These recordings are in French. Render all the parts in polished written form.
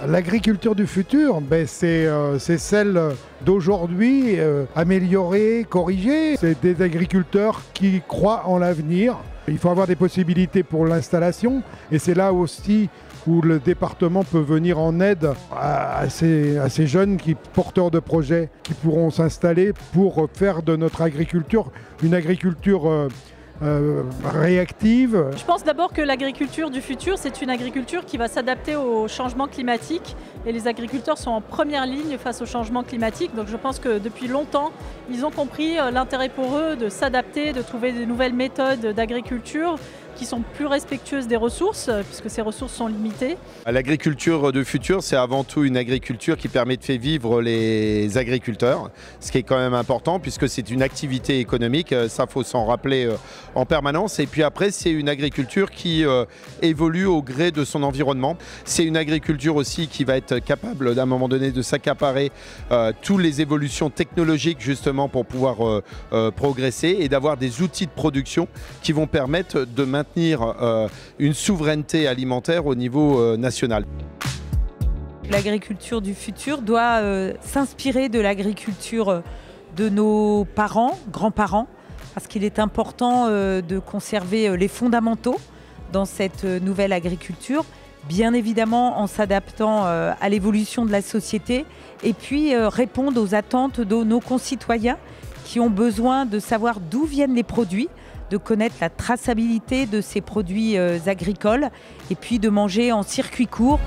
L'agriculture du futur, c'est celle d'aujourd'hui, améliorée, corrigée. C'est des agriculteurs qui croient en l'avenir. Il faut avoir des possibilités pour l'installation et c'est là aussi où le département peut venir en aide à ces jeunes porteurs de projets qui pourront s'installer pour faire de notre agriculture une agriculture réactive. Je pense d'abord que l'agriculture du futur, c'est une agriculture qui va s'adapter au changement climatique et les agriculteurs sont en première ligne face au changement climatique. Donc je pense que depuis longtemps, ils ont compris l'intérêt pour eux de s'adapter, de trouver de nouvelles méthodes d'agriculture qui sont plus respectueuses des ressources, puisque ces ressources sont limitées. L'agriculture du futur, c'est avant tout une agriculture qui permet de faire vivre les agriculteurs, ce qui est quand même important, puisque c'est une activité économique, ça faut s'en rappeler en permanence. Et puis après, c'est une agriculture qui évolue au gré de son environnement. C'est une agriculture aussi qui va être capable, d'un moment donné, de s'accaparer toutes les évolutions technologiques, justement, pour pouvoir progresser et d'avoir des outils de production qui vont permettre de maintenir une souveraineté alimentaire au niveau national. L'agriculture du futur doit s'inspirer de l'agriculture de nos parents, grands-parents, parce qu'il est important de conserver les fondamentaux dans cette nouvelle agriculture, bien évidemment en s'adaptant à l'évolution de la société et puis répondre aux attentes de nos concitoyens qui ont besoin de savoir d'où viennent les produits, de connaître la traçabilité de ces produits agricoles et puis de manger en circuit court.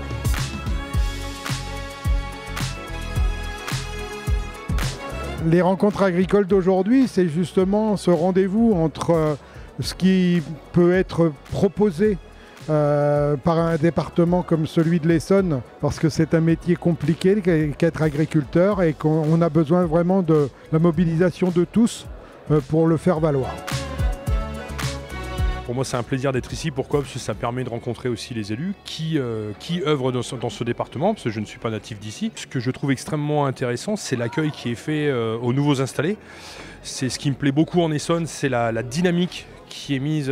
Les rencontres agricoles d'aujourd'hui, c'est justement ce rendez-vous entre ce qui peut être proposé par un département comme celui de l'Essonne, parce que c'est un métier compliqué qu'être agriculteur et qu'on a besoin vraiment de la mobilisation de tous pour le faire valoir. Pour moi, c'est un plaisir d'être ici. Pourquoi ? Parce que ça permet de rencontrer aussi les élus qui œuvrent dans ce département, parce que je ne suis pas natif d'ici. Ce que je trouve extrêmement intéressant, c'est l'accueil qui est fait aux nouveaux installés. C'est ce qui me plaît beaucoup en Essonne, c'est la dynamique qui est mise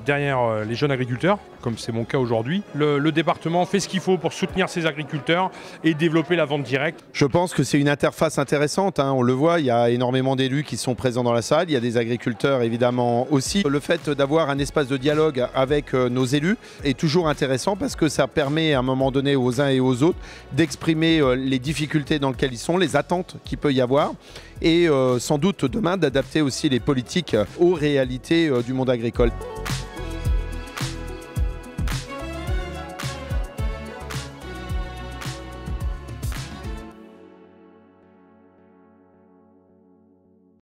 derrière les jeunes agriculteurs, comme c'est mon cas aujourd'hui. Le département fait ce qu'il faut pour soutenir ses agriculteurs et développer la vente directe. Je pense que c'est une interface intéressante, hein. On le voit, il y a énormément d'élus qui sont présents dans la salle, il y a des agriculteurs évidemment aussi. Le fait d'avoir un espace de dialogue avec nos élus est toujours intéressant parce que ça permet à un moment donné aux uns et aux autres d'exprimer les difficultés dans lesquelles ils sont, les attentes qu'il peut y avoir et sans doute demain d'adapter aussi les politiques aux réalités du monde agricole.